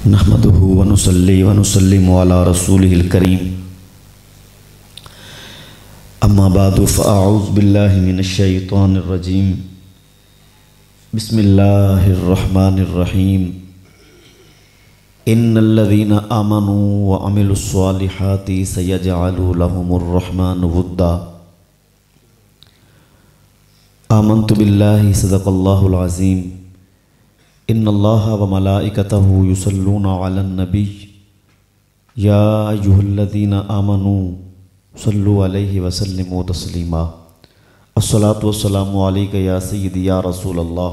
नहमदुहु व नुसल्ली व नुसल्लिमु अला रसूलिहिल करीम। अम्मा बादु फ़अऊज़ु बिल्लाहि मिनश शैतानिर रजीम। बिस्मिल्लाहिर रहमानिर रहीम। इन्नल्लज़ीना आमनू व अमिलुस स्वालिहाति सयजअलु लहुमुर रहमानु वुद्दा। आमन्तु बिल्लाहि सदक़ल्लाहुल अज़ीम। इन्नल्लाहा व मलाइकतहु युसल्लूना अलन नबी या अय्युहल्लज़ीना आमनू सल्लु अलैहि व सल्लिमू तस्लीमा। अस्सलातु वस्सलामु अलैका या सय्यदी या रसूल अल्लाह।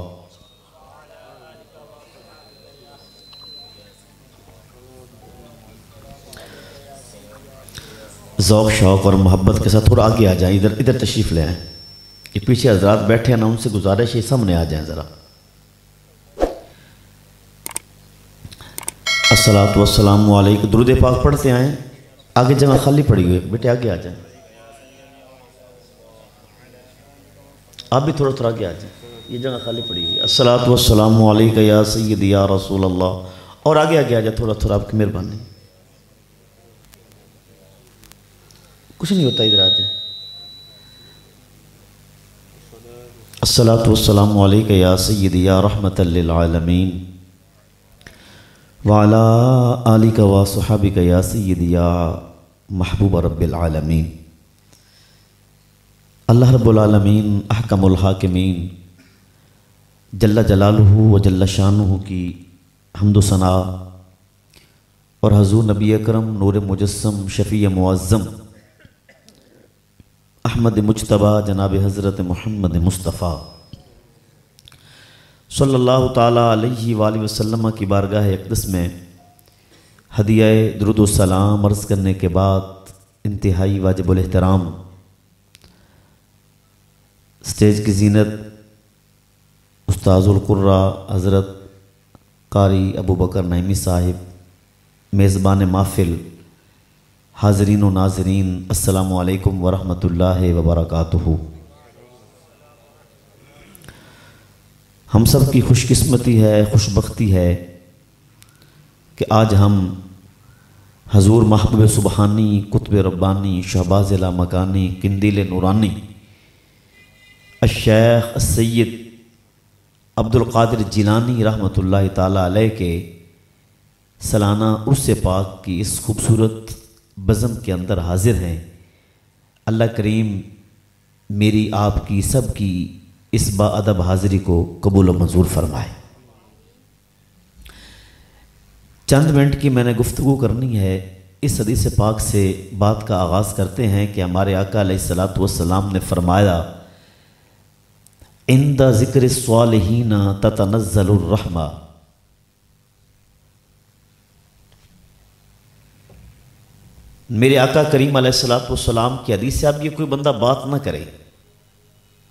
ज़ौक़ शौक़ और मोहब्बत के साथ थोड़ा आगे आ जाएं, इधर इधर तशरीफ़ ले आएँ। ये पीछे हज़रात बैठे हैं ना, उनसे गुजारिश है सामने आ जाएं ज़रा। अस्सलातु वस्सलामु अलैका दुरूद पाक पढ़ते आएँ। आगे जगह खाली पड़ी हुई है, बेटे आगे आ जाएं। आप भी थोड़ा थोड़ा आगे आ जाएं, ये जगह खाली पड़ी हुई है। अस्सलातु वस्सलामु अलैका या सय्यदी या रसूल अल्लाह। और आगे आगे आ जाए थोड़ा थोड़ा, आपकी मेहरबानी। कुछ नहीं होता, इधर आ जाए। अस्सलातु वस्सलामु अलैका या सय्यदी या रहमतल लिल आलमीन व अला आलिका व सहाबिका या सय्यदी या महबूब रब्बिल आलमीन। अल्लाह रब्बुल आलमीन अहकमुल हाकिमीन जल्ला जलालुहु व जल्ला शानुहु की हम्दो सना और हज़ूर नबी अकरम नूर मुजस्सम शफ़ी मुअज़्ज़म अहमद मुज्तबा जनाब हज़रत मोहम्मद मुस्तफ़ा सल्लल्लाहु ताला अलैहि वालैहि वसल्लम की बारगाह अक़दस में हदिया दुरूद व सलाम अर्ज़ करने के बाद इंतहाई वाजिबुल एहतराम स्टेज की ज़ीनत उस्ताज़ुल क़ुर्रा हज़रत कारी अबू बकर नईमी साहिब, मेज़बान महफ़िल, हाज़रीन व नाज़रीन, अस्सलामु अलैकुम व रहमतुल्लाहि व बरकातुहू। हम सब की खुशकिस्मती है, खुशबख्ती है कि आज हम हज़ूर महबूब सुबहानी कुतुब रब्बानी शहबाज़ लामकानी किंदील नूरानी अश-शेख सय्यद अब्दुल क़ादिर जिलानी रहमतुल्लाहि ताला अलैह के सालाना उर्स पाक की इस खूबसूरत बज़म के अंदर हाजिर हैं। अल्लाह करीम मेरी आपकी सब की इस बाअदब हाज़िरी को कबूल व मंजूर फरमाए। चंद मिनट की मैंने गुफ्तगू करनी है। इस हदीस पाक से बात का आगाज़ करते हैं कि हमारे आका अलैहिस्सलातु वस्सलाम ने फरमाया, इंदा ज़िक्र स्वालिहीना ततनज़्ज़लुर रहमा। मेरे आका करीम अलैहिस्सलातु वस्सलाम की हदीस से आप ये कोई बंदा बात ना करे।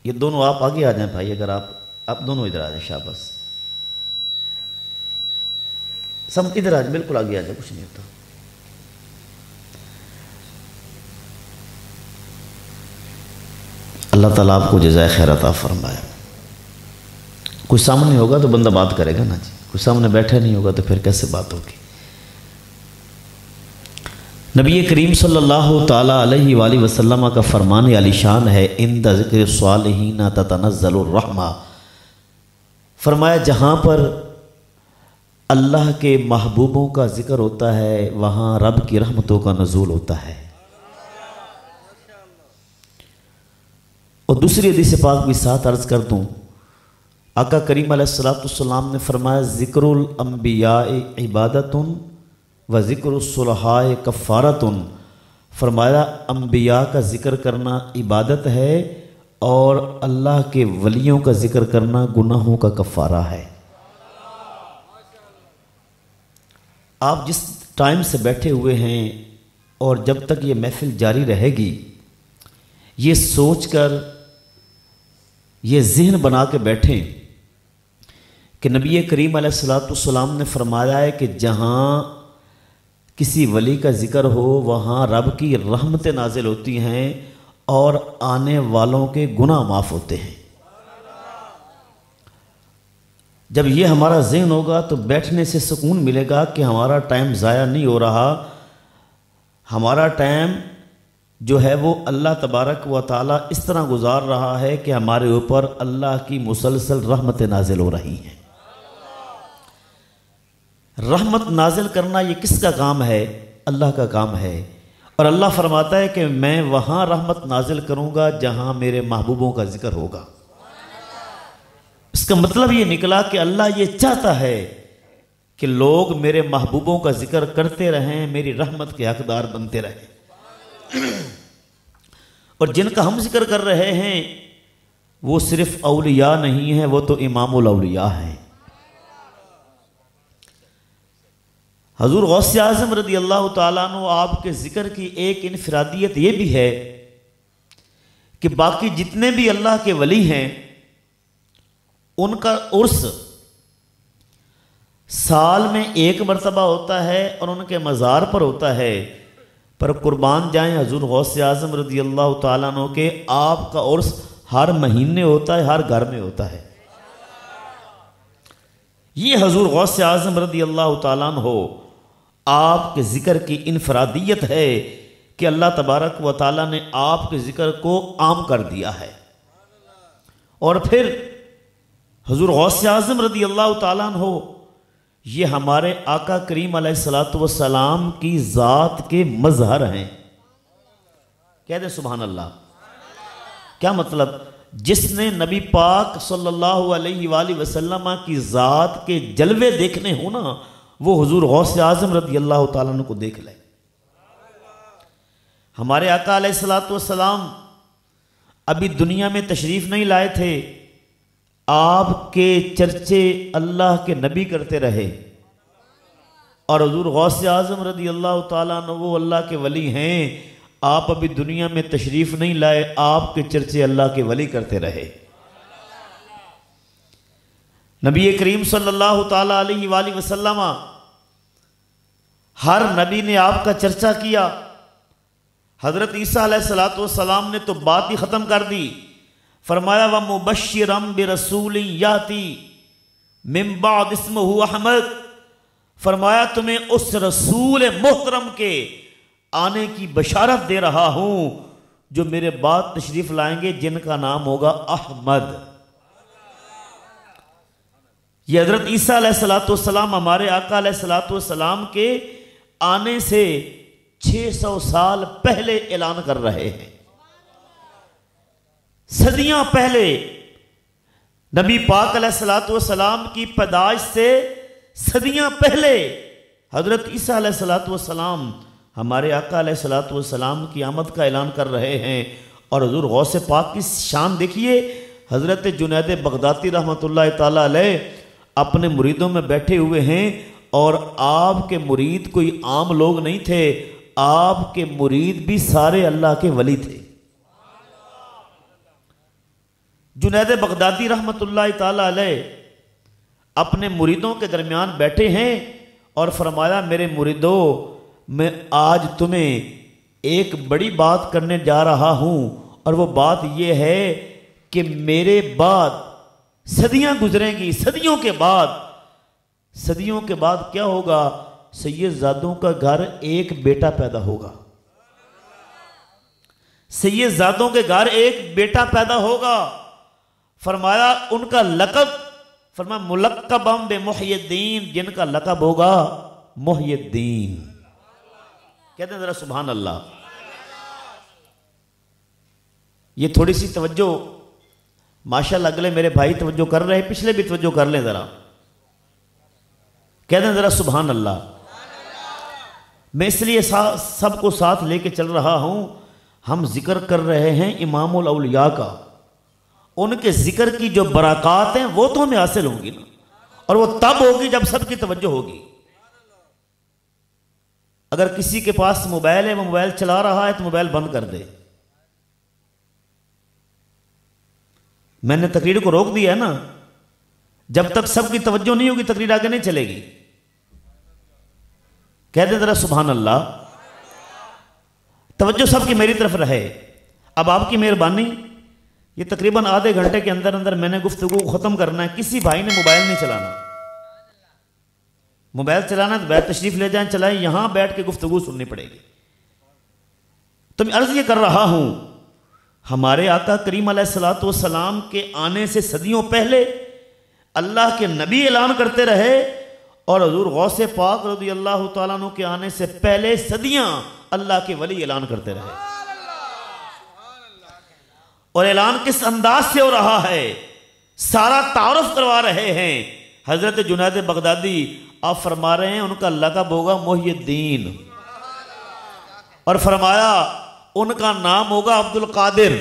ये दोनों आप आगे आ जाएं भाई, अगर आप दोनों इधर आ जाएं, शाबाश। सब इधर आ जाए, बिल्कुल आगे आ जाए, कुछ नहीं होता। अल्लाह ताला आपको जज़ाए खैर अता फरमाए। कोई सामने होगा तो बंदा बात करेगा ना जी, कोई सामने बैठा नहीं होगा तो फिर कैसे बात होगी। नबी करीम सल्लल्लाहु ताला अलैहि वालैहि वसल्लम का फरमान आलिशान है, इंदा ज़िक्र स्वालिहीना ततनज़्ज़लुर रहमा। फरमाया जहाँ पर अल्लाह के महबूबों का ज़िक्र होता है वहाँ रब की रहमतों का नज़ूल होता है। और दूसरी हदीस पाक भी साथ अर्ज़ कर दूँ, आका करीम अलैहिस्सलातु वस्सलाम ने फरमाया, ज़िक्रुल अंबियाए इबादतुन व ज़िक्रुस सुलहाए कफ़ारतुन। फरमाया अंबिया का ज़िक्र करना इबादत है और अल्लाह के वलियों का ज़िक्र करना गुनाहों का कफ़ारा है। आप जिस टाइम से बैठे हुए हैं और जब तक ये महफ़िल जारी रहेगी, ये सोच कर ये ज़हन बना के बैठें कि नबी करीम अलैहिस्सलातु वस्सलाम ने फरमाया है कि जहाँ किसी वली का ज़िक्र हो वहाँ रब की रहमतें नाजिल होती हैं और आने वालों के गुनाह माफ़ होते हैं। जब ये हमारा ज़हन होगा तो बैठने से सुकून मिलेगा कि हमारा टाइम ज़ाया नहीं हो रहा, हमारा टाइम जो है वो अल्लाह तबारक व ताला इस तरह गुजार रहा है कि हमारे ऊपर अल्लाह की मुसलसल रहमत नाजिल हो रही हैं। रहमत नाजिल करना ये किसका काम है? अल्लाह का काम है। और अल्लाह फरमाता है कि मैं वहाँ रहमत नाजिल करूँगा जहाँ मेरे महबूबों का जिक्र होगा। इसका मतलब ये निकला कि अल्लाह ये चाहता है कि लोग मेरे महबूबों का जिक्र करते रहें, मेरी रहमत के हकदार बनते रहें। और जिनका हम जिक्र कर रहे हैं वो सिर्फ औलिया नहीं है, वो तो इमामुल औलिया हैं। हजूर गौसे आज़म रदी अल्लाह ताला अन्हु आपके जिक्र की एक इनफरादियत ये भी है कि बाकी जितने भी अल्लाह के वली हैं उनका उर्स साल में एक मरतबा होता है और उनके मज़ार पर होता है। पर कुर्बान जाएं हजूर गौसे आज़म रदी अल्लाह ताला अन्हु के आपका उर्स हर महीने होता है, हर घर में होता है। ये हजूर गौसे आज़म रदी अल्लाह ताला अन्हु आपके ज़िक्र की इनफरादियत है कि अल्लाह तबारक व ताला ने आपके ज़िक्र को आम कर दिया है। और फिर हजूर गौसे आज़म रदी अल्लाह ताला अन्हु ये हमारे आका करीम अलैहिस्सलातु वस्सलाम की ज़ात के मज़हर हैं। कह दे सुभान अल्लाह। क्या मतलब? जिसने नबी पाक सल्लल्लाहु अलैहि वसल्लम की ज़ात के जलवे देखने हो ना, वो हुजूर गौसे आज़म रदी अल्लाह ताला अन्हु को देख ले। हमारे आका अलैहिस्सलातु वस्सलाम अभी दुनिया में तशरीफ़ नहीं लाए थे, आपके चर्चे अल्लाह के नबी करते रहे। और हुजूर गौसे आज़म रदी अल्लाह ताला अन्हु वो अल्लाह के वली हैं, आप अभी दुनिया में तशरीफ़ नहीं लाए, आपके चर्चे अल्लाह के वली करते रहे। नबी करीम सल्लल्लाहु ताला अलैहि वसल्लम हर नबी ने आपका चर्चा किया। हज़रत ईसा अलैहिस्सलातु वस्सलाम ने तो बात ही ख़त्म कर दी। फरमाया व मुबश्शिरम बिरसूल याती मिन बाद इस्मुहु अहमद। फरमाया तुम्हें उस रसूल मोहतरम के आने की बशारत दे रहा हूं जो मेरे बाद तशरीफ लाएंगे, जिनका नाम होगा अहमद। ये हज़रत ईसा अलैहिस्सलातु वस्सलाम हमारे आका अलैहिस्सलातु वस्सलाम के आने से 600 साल पहले ऐलान कर रहे हैं। सदियां पहले नबी पाक अलैहिस्सलातु वस्सलाम की पैदाइश से सदियां पहले हज़रत ईसा अलैहिस्सलातु वस्सलाम हमारे आका अलैहिस्सलातु वस्सलाम की आमद का ऐलान कर रहे हैं। और हुजूर गौसे पाक की शान देखिए। हज़रत जुनैद बगदादी रहमतुल्लाह ताला अलैह अपने मुरीदों में बैठे हुए हैं और आपके मुरीद कोई आम लोग नहीं थे, आपके मुरीद भी सारे अल्लाह के वली थे। जुनैद बगदादी रहमतुल्लाह ताला अलैह अपने मुरीदों के दरमियान बैठे हैं और फरमाया मेरे मुरीदों, मैं आज तुम्हें एक बड़ी बात करने जा रहा हूं और वो बात यह है कि मेरे बाद सदियां गुजरेंगी। सदियों के बाद क्या होगा? सैयदजादों का घर एक बेटा पैदा होगा। सैयदजादों के घर एक बेटा पैदा होगा। फरमाया उनका लक़ब, फरमाया मुलक्कबम बे मुहय्यद्दीन, जिनका लक़ब होगा मुहय्यद्दीन। कहते हैं जरा सुभान अल्लाह। ये थोड़ी सी तवज्जो माशाअल्लाह, अगले मेरे भाई तवज्जो कर रहे हैं, पिछले भी तवज्जो कर लें जरा। कहते हैं जरा सुभान अल्लाह। मैं इसलिए सबको साथ लेके चल रहा हूं। हम जिक्र कर रहे हैं इमामुल औलिया का, उनके जिक्र की जो बरक़ात हैं वो तो हमें हासिल होंगी ना, और वो तब होगी जब सबकी तवज्जो होगी। अगर किसी के पास मोबाइल है, वो मोबाइल चला रहा है तो मोबाइल बंद कर दे। मैंने तकरीर को रोक दिया है ना, जब तक सबकी तवज्जो नहीं होगी तकरीर आगे नहीं चलेगी। कह दे जरा सुभान अल्लाह। तवज्जो सबकी मेरी तरफ रहे। अब आपकी मेहरबानी ये तकरीबन आधे घंटे के अंदर अंदर मैंने गुफ्तगू को ख़त्म करना है। किसी भाई ने मोबाइल नहीं चलाना। मोबाइल चलाना तो बैठ तशरीफ ले जाएं, चलाएं, यहां बैठ के गुफ्तगू सुननी पड़ेगी। तो मैं अर्ज ये कर रहा हूं, हमारे आका करीम अलैहिस्सलातु वस्सलाम के आने से सदियों पहले अल्लाह के नबी ऐलान करते रहे और हुजूर गौसे पाक रज़ी अल्लाह तआला अन्हु के आने से पहले सदियां अल्लाह के वली ऐलान करते रहे। और ऐलान किस अंदाज से हो रहा है, सारा तारुफ करवा रहे हैं। हजरत जुनैद बगदादी आप फरमा रहे हैं उनका लक़ब होगा मोहिउद्दीन, और फरमाया उनका नाम होगा अब्दुल कादिर,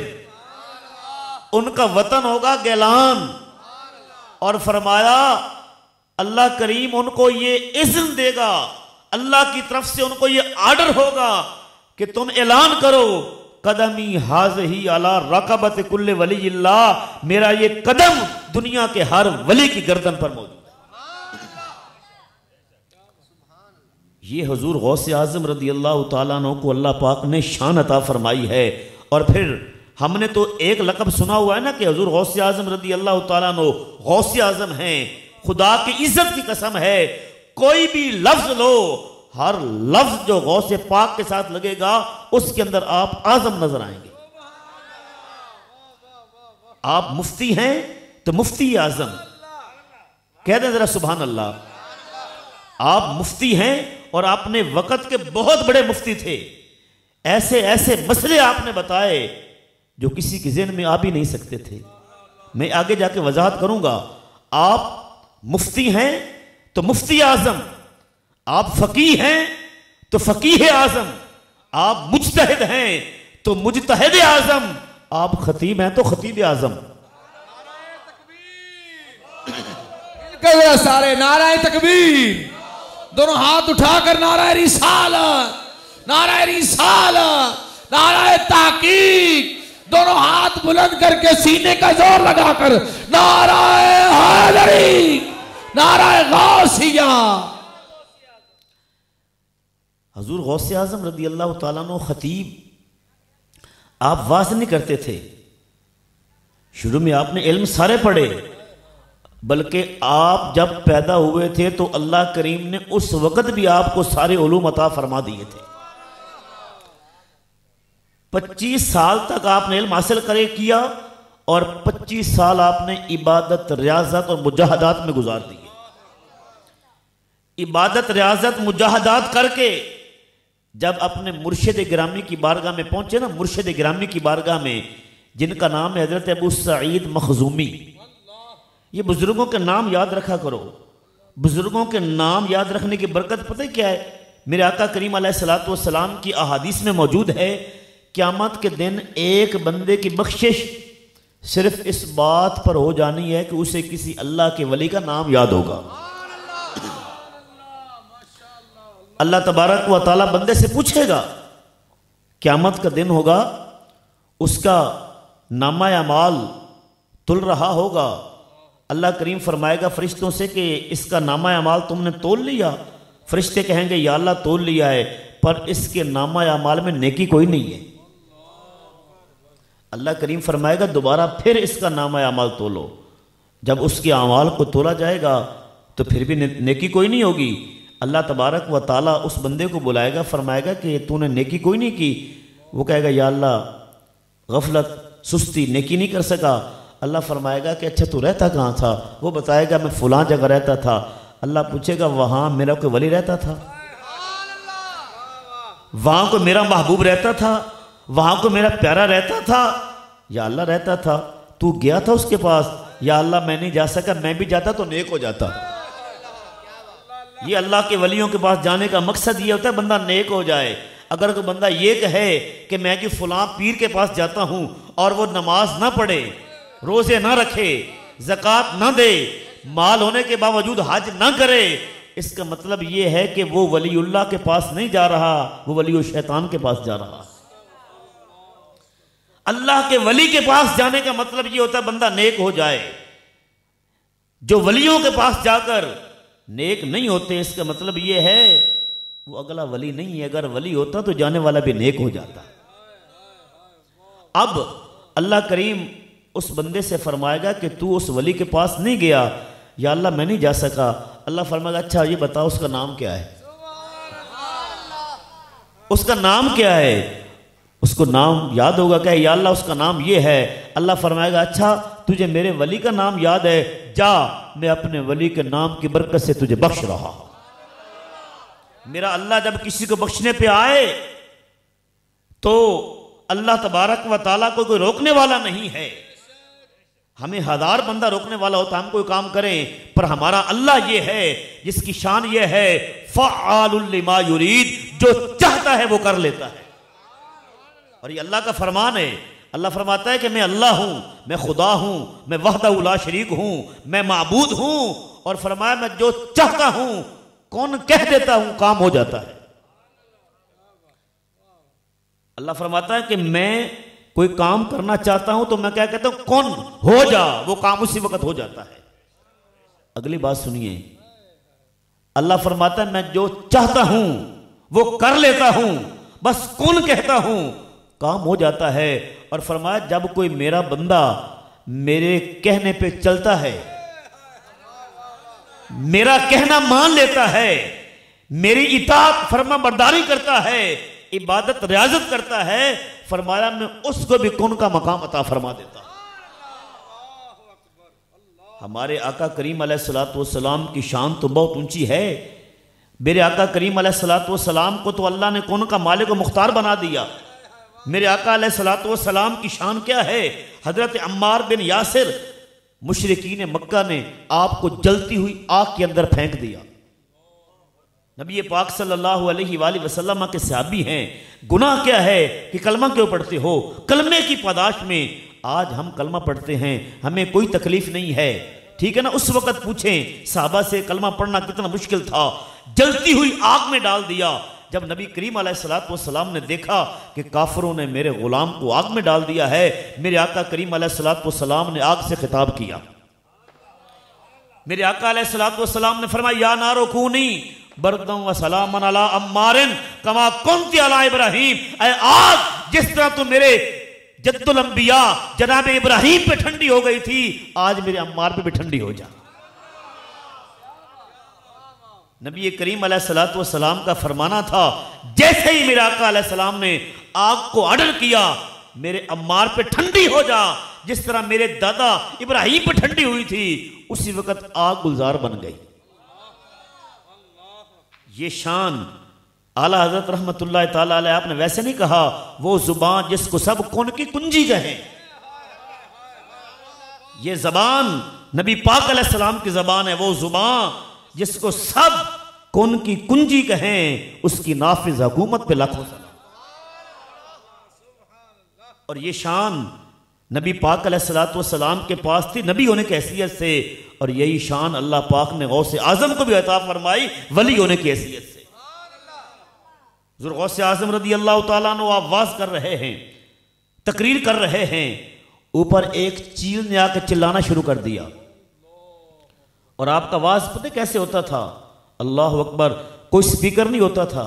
उनका वतन होगा गैलान, और फरमाया अल्लाह करीम उनको ये इज़्न देगा, अल्लाह की तरफ से उनको ये आर्डर होगा कि तुम ऐलान करो कदमी हाज़ही अला रक़बत कुल्ले वलीइल्लाह, मेरा ये कदम दुनिया के हर वली की गर्दन पर मौजूद है। ये हुजूर गौसे आज़म रज़ी अल्लाह तआला अन्हु को अल्लाह पाक ने शान अता फरमाई है। और फिर हमने तो एक लक़ब सुना हुआ है ना कि हुजूर गौसे आज़म रज़ी अल्लाह तआला अन्हु गौसे आज़म हैं। खुदा की इज्जत की कसम है, कोई भी लफ्ज लो, हर लफ्ज जो गौसे पाक के साथ लगेगा उसके अंदर आप आज़म नजर आएंगे। आप मुफ्ती हैं तो मुफ्ती आज़म कह दें जरा सुभान अल्लाह। आप मुफ्ती हैं और आपने वक़्त के बहुत बड़े मुफ्ती थे। ऐसे ऐसे मसले आपने बताए जो किसी के ज़हन में आ भी नहीं सकते थे। मैं आगे जाके वजाहत करूंगा। आप मुफ्ती हैं तो मुफ्ती आज़म, आप फ़कीह हैं तो फ़कीह आज़म, आप मुज्तहिद हैं तो मुज्तहिद आज़म, आप खतीब हैं तो खतीब आज़म। सारे नाराए तकबीर, दोनों हाथ उठाकर नाराए रिसालत, नाराए रिसालत, नाराए ताकीक, दोनों हाथ बुलंद करके सीने का जोर लगाकर नाराए हैदरी, नाराए गौसिया। हुजूर गौसे आज़म रज़ी अल्लाह तआला अन्हु खतीब, आप वाज़ नहीं करते थे। शुरू में आपने इल्म सारे पढ़े, बल्कि आप जब पैदा हुए थे तो अल्लाह करीम ने उस वक़्त भी आपको सारे उलूम अता फरमा दिए थे। 25 साल तक आपने इल्म हासिल करे किया और 25 साल आपने इबादत, रियाजत और मुजाहदात में गुजार दिए। इबादत, रियाजत, मुजाहदात करके जब अपने मुर्शिद गिरामी की बारगाह में पहुंचे ना, मुर्शिद गिरामी की बारगाह में जिनका नाम है हजरत अबू सईद मखजूमी। ये बुजुर्गों के नाम याद रखा करो। बुजुर्गों के नाम याद रखने की बरकत पता है क्या है? मेरे आका करीम अलैहिस्सलातु वस्सलाम की अहादीस में मौजूद है, क़यामत के दिन एक बंदे की बख्शिश सिर्फ इस बात पर हो जानी है कि उसे किसी अल्लाह के वली का नाम याद होगा। अल्लाह तबारक व तआला बंदे से पूछेगा, क़यामत का दिन होगा, उसका नामा अमाल तुल रहा होगा। अल्लाह करीम फरमाएगा फरिश्तों से कि इसका नामा अमाल तुमने तोल लिया? फरिश्ते कहेंगे या अल्लाह तोल लिया है, पर इसके नामा अमाल में नेकी कोई नहीं है। अल्लाह करीम फरमाएगा दोबारा फिर इसका नामा अमाल तोलो। जब उसके अमाल को तोला जाएगा तो फिर भी नेकी कोई नहीं होगी। अल्लाह तबारक व ताला उस बंदे को बुलाएगा, फरमाएगा कि तूने नेकी कोई नहीं की। वो कहेगा या अल्लाह गफलत, सुस्ती, नेकी नहीं कर सका। अल्लाह फरमाएगा कि अच्छा तू रहता कहाँ था? वो बताएगा मैं फ़लाँ जगह रहता था। अल्लाह पूछेगा वहाँ मेरा कोई वली रहता था? वहाँ को मेरा महबूब रहता था? वहाँ को मेरा प्यारा रहता था? या अल्लाह रहता था। तू गया था उसके पास? या अल्लाह मैं नहीं जा सका, मैं भी जाता तो नेक हो जाता। ये अल्लाह के वलियों के पास जाने का मकसद ये होता है बंदा नेक हो जाए। अगर कोई बंदा ये कहे कि मैं कि फलां पीर के पास जाता हूँ और वो नमाज ना पढ़े, रोजे ना रखे, ज़कात ना दे, माल होने के बावजूद हज ना करे, इसका मतलब ये है कि वो वलीउल्लाह के पास नहीं जा रहा, वो वली शैतान के पास जा रहा। अल्लाह के वली के पास जाने का मतलब ये होता है बंदा नेक हो जाए। जो वलियों के पास जाकर नेक नहीं होते, इसका मतलब ये है वो अगला वली नहीं है। अगर वली होता तो जाने वाला भी नेक हो जाता। अब अल्लाह करीम उस बंदे से फरमाएगा कि तू उस वली के पास नहीं गया, या अल्लाह मैं नहीं जा सका। अल्लाह फरमाएगा अच्छा ये बताओ उसका नाम क्या है, उसका नाम क्या है। उसको नाम याद होगा क्या, या अल्लाह उसका नाम ये है। अल्लाह फरमाएगा अच्छा तुझे मेरे वली का नाम याद है, जा मैं अपने वली के नाम की बरकत से तुझे बख्श रहा हूं। मेरा अल्लाह जब किसी को बख्शने पे आए तो अल्लाह तबारक व तआला को कोई रोकने वाला नहीं है। हमें 1000 बंदा रोकने वाला होता हम कोई काम करें, पर हमारा अल्लाह ये है जिसकी शान ये है फ़अालुल लिमा युरीद, जो चाहता है वो कर लेता है। और ये अल्लाह का फरमान है। अल्लाह फरमाता है कि मैं अल्लाह हूं, मैं खुदा हूं, मैं वहदहु ला शरीक हूं, मैं माबूद हूं। और फरमाया मैं जो चाहता हूं कौन कह देता हूं काम हो जाता है। अल्लाह फरमाता है कि मैं कोई काम करना चाहता हूं तो मैं क्या कहता हूं कौन हो जा, वो काम उसी वक्त हो जाता है। अगली बात सुनिए, अल्लाह फरमाता है मैं जो चाहता हूं वो कर लेता हूं, बस कौन कहता हूं काम हो जाता है। और फरमाया जब कोई मेरा बंदा मेरे कहने पे चलता है, मेरा कहना मान लेता है, मेरी इताअत फरमा बरदारी करता है, इबादत रियाजत करता है, फरमाया मैं उसको भी कौन का मकाम अता फरमा देता। हमारे आका करीम अलैहिस्सलातु वस्सलाम की शान तो बहुत ऊंची है। मेरे आका करीम अलैहिस्सलातु वस्सलाम को तो अल्लाह ने कौन का मालिक व मुख्तार बना दिया। मेरे आका अलैहिस्सलातु वस्सलाम की शान क्या है, हजरत अम्मार बिन यासिर मुशरिकीन मक्का ने आपको जलती हुई आग के अंदर फेंक दिया। नबी पाक सल्लल्लाहु अलैहि वसल्लम के सहाबी हैं। गुनाह क्या है कि कलमा क्यों पढ़ते हो, कलमे की पादाश में आज हम कलमा पढ़ते हैं, हमें कोई तकलीफ नहीं है, ठीक है ना। उस वक्त पूछें साहबा से कलमा पढ़ना कितना मुश्किल था, जलती हुई आग में डाल दिया। जब नबी करीम अलैहिस्सलातु वस्सलाम ने देखा कि काफिरों ने मेरे गुलाम को आग में डाल दिया है, मेरे आका करीम अलैहिस्सलातु वस्सलाम ने आग से खिताब किया। मेरे आका अलैहिस्सलातु वस्सलाम ने फरमाया या नारो कूनी बरदम व सलामन अला अम्मारिन कमा कुंती अला इब्राहिम, ऐ आग जिस तरह तुम मेरे जद्दुल अंबिया जनाब इब्राहिम पे ठंडी हो गई थी, आज मेरे अम्मार पे भी ठंडी हो जा। नबी करीम अलैहिस्सलातु वस्सलाम का फरमाना था जैसे ही मेरे आका अलैहिस्सलाम ने आग को ऑर्डर किया मेरे अम्मार पे ठंडी हो जा, जिस तरह मेरे दादा इब्राहिम पे ठंडी हुई थी, उसी वक्त आग गुलजार बन गई। ये शान आला हजरत रहमतुल्लाह ताला अलैह आपने वैसे नहीं कहा, वो जुबान जिसको सब कौन की कुंजी कहें। ये जबान नबी पाक अलैहिस्सलाम की जबान है, वो जुबान जिसको सब कौन की कुंजी कहें, उसकी नाफिज हुकूमत पे लाखों सलाम। और ये शान नबी पाक अलैहिस्सलातु वस्सलाम के पास थी नबी होने की हैसियत से, और यही शान अल्लाह पाक ने गौसे आजम को भी अता फरमाई वली होने की हैसियत से। हुज़ूर गौसे आजम रदी अल्लाह तआला अन्हु आप वाज़ कर रहे हैं, तकरीर कर रहे हैं, ऊपर एक चील ने आकर चिल्लाना शुरू कर दिया। और आपका वाज पता कैसे होता था, अल्लाह अकबर, कोई स्पीकर नहीं होता था।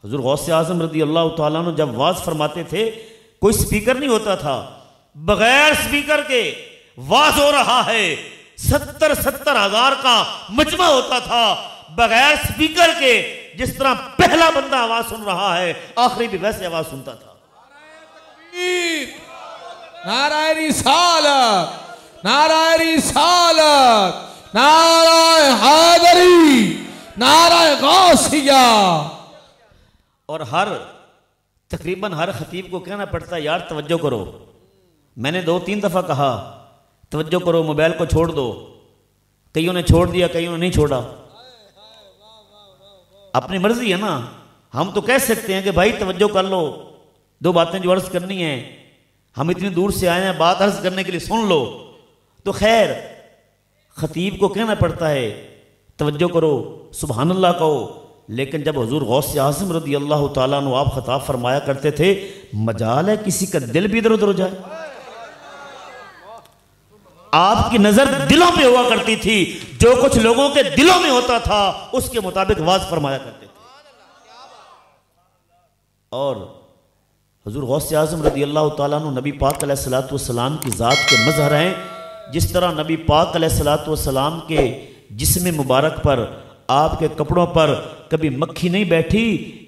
हुज़ूर गौसे आजम रदी अल्लाह तआला अन्हु जब वाज फरमाते थे कोई स्पीकर नहीं होता था, बगैर स्पीकर के वाज हो रहा है, 70 हज़ार का मजमा होता था बगैर स्पीकर के। जिस तरह पहला बंदा आवाज सुन रहा है आखिरी भी वैसे आवाज सुनता था। नाराए रिसालत, नाराए रिसालत, नाराए हैदरी, नाराए गौसिया। और तकरीबन हर खतीब को कहना पड़ता है यार तवज्जो करो। मैंने 2-3 दफा कहा तवज्जो करो, मोबाइल को छोड़ दो। कईयों ने छोड़ दिया, कईयों ने नहीं छोड़ा, अपनी मर्जी है ना। हम तो कह सकते हैं कि भाई तवज्जो कर लो, 2 बातें जो अर्ज करनी है, हम इतनी दूर से आए हैं बात अर्ज करने के लिए, सुन लो। तो खैर खतीब को कहना पड़ता है तवज्जो करो, सुभान अल्लाह कहो। लेकिन जब हुजूर गौसे आज़म रदी अल्लाह तआला अन्हु आप खिताब फरमाया करते थे, मजाल है किसी का दिल भी इधर उधर हो जाए। आपकी नजर दिलों पे हुआ करती थी, जो कुछ लोगों के दिलों में होता था उसके मुताबिक वाज फरमाया करते थे। और हुजूर गौसे आज़म रज़ी अल्लाह ताला अन्हु नबी पाक अलैहिस्सलातु वस्सलाम की ज़ात के मज़हर हैं। जिस तरह नबी पाक अलैहिस्सलातु वस्सलाम के जिस्म मुबारक पर, आपके कपड़ों पर कभी मक्खी नहीं बैठी,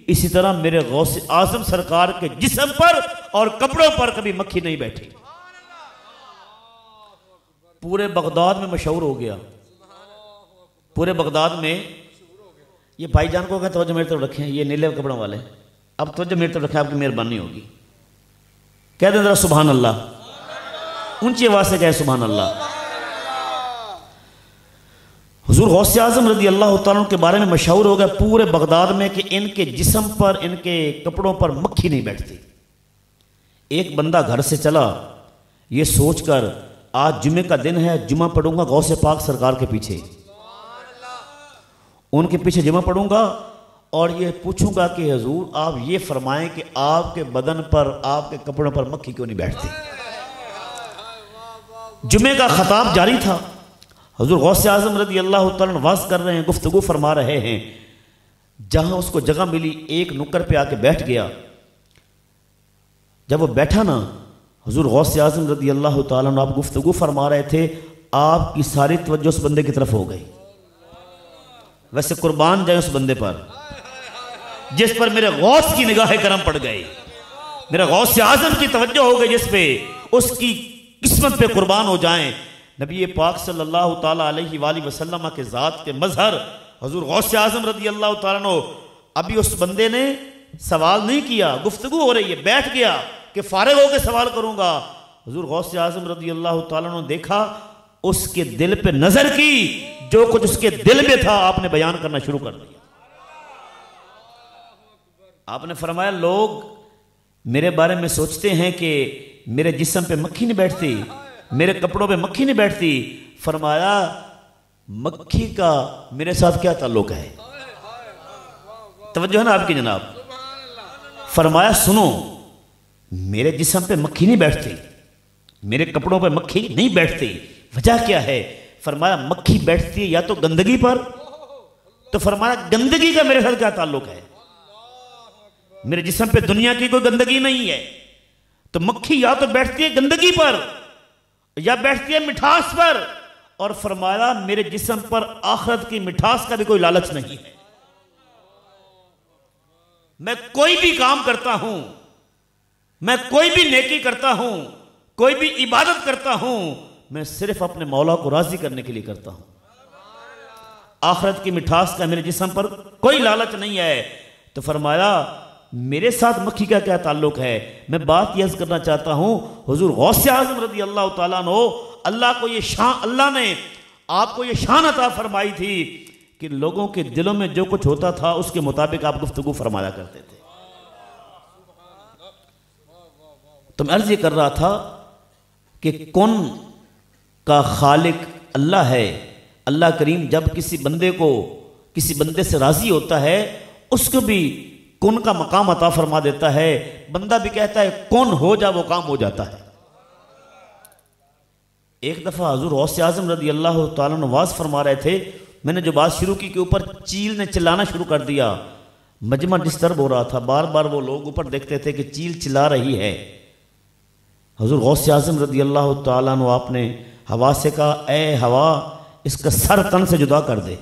इसी तरह मेरे गौसे आज़म सरकार के जिस्म पर और कपड़ों पर कभी मक्खी नहीं बैठी। पूरे बगदाद में मशहूर हो गया, पूरे बगदाद में। ये भाईजान को कहते तवज्जो मेरी तरफ रखें, ये नीले कपड़ों वाले, अब तवज्जो मेरी तरफ रखें, आपकी मेहरबानी होगी। कह दें जरा सुभान अल्लाह, ऊंची आवाज से कहे सुभान अल्लाह। हुजूर गौसे आज़म रज़ी अल्लाह तआला के बारे में मशहूर हो गया पूरे बगदाद में कि इनके जिस्म पर, इनके कपड़ों पर मक्खी नहीं बैठती। एक बंदा घर से चला ये सोचकर आज जुमे का दिन है, जुमा पढ़ूंगा गौसे पाक सरकार के पीछे, उनके पीछे जुमा पढ़ूंगा और ये पूछूंगा कि हुजूर आप ये फरमाएं कि आपके बदन पर, आपके कपड़ों पर मक्खी क्यों नहीं बैठती। जुमे का खताब जारी था, हुजूर गौसे आज़म रज़ी अल्लाह तआला वाज़ कर रहे हैं, गुफ्तगू फरमा रहे हैं। जहां उसको जगह मिली एक नुक्कर पे आके बैठ गया। जब वो बैठा ना, हुजूर गौसे आज़म रज़ी अल्लाह तआला आप गुफ्तगू फरमा रहे थे, आपकी सारी तवज्जो उस बंदे की तरफ हो गई। वैसे कुर्बान जाए उस बंदे पर जिस पर मेरे गौस की निगाह करम पड़ गई, मेरे गौसे आज़म की तवज्जो हो गई जिस पे, उसकी किस्मत पे कुर्बान हो जाएं। नबी पाक सल्लल्लाहु ताला अलैहि वसल्लम के ज़ात के मज़हर हुजूर गौसे आज़म रज़ी अल्लाह तआला अन्हु। अभी उस बंदे ने सवाल नहीं किया, गुफ्तगू हो रही है, बैठ गया कि फारिग होकर सवाल करूंगा। हुजूर गौसे आज़म रज़ी अल्लाह तआला अन्हु देखा, उसके दिल पे नजर की, जो कुछ उसके दिल में था आपने बयान करना शुरू कर दिया। आपने फरमाया लोग मेरे बारे में सोचते हैं कि मेरे जिस्म पे मक्खी नहीं बैठती, मेरे कपड़ों पे मक्खी नहीं बैठती। फरमाया मक्खी का मेरे साथ क्या ताल्लुक है? तवज्जो है ना आपकी जनाब? फरमाया सुनो, मेरे जिस्म पे मक्खी नहीं बैठती, मेरे कपड़ों पे मक्खी नहीं बैठती, वजह क्या है? फरमाया मक्खी बैठती है या तो गंदगी पर, तो फरमाया गंदगी का मेरे साथ क्या ताल्लुक है? मेरे जिस्म पे दुनिया की कोई गंदगी नहीं है, तो मक्खी या तो बैठती है गंदगी पर या बैठती है मिठास पर। और फरमाया मेरे जिस्म पर आखिरत की मिठास का भी कोई लालच नहीं है। मैं कोई भी काम करता हूं, मैं कोई भी नेकी करता हूं, कोई भी इबादत करता हूं, मैं सिर्फ अपने मौला को राजी करने के लिए करता हूं। आखिरत की मिठास का मेरे जिस्म पर कोई लालच नहीं है। तो फरमाया मेरे साथ मक्खी का क्या ताल्लुक है? मैं बात यह करना चाहता हूं, हुजूर गौसे आज़म रज़ी अल्लाह तआला अन्हु, अल्लाह को ये शान, अल्लाह ने आपको ये शान अता फरमाई थी कि लोगों के दिलों में जो कुछ होता था उसके मुताबिक आप गुफ्तगू फरमाया करते थे। तो मैं अर्ज ये कर रहा था कि कौन का खालिक अल्लाह है। अल्लाह करीम जब किसी बंदे को, किसी बंदे से राजी होता है, उसको भी कौन का मकाम अता फरमा देता है। बंदा भी कहता है कौन हो जा, वो काम हो जाता है। एक दफा हुजूर गौसे आज़म रज़ी अल्लाह तआला अन्हु वाज़ फरमा रहे थे, मैंने जो बात शुरू की कि ऊपर चील ने चिल्लाना शुरू कर दिया, मजमा डिस्टर्ब हो रहा था, बार बार वो लोग ऊपर देखते थे कि चील चिल्ला रही है। हुजूर गौसे आज़म रज़ी अल्लाह तआला अन्हु आपने हवा से कहा, ए हवा इसका सर तन से जुदा कर दे,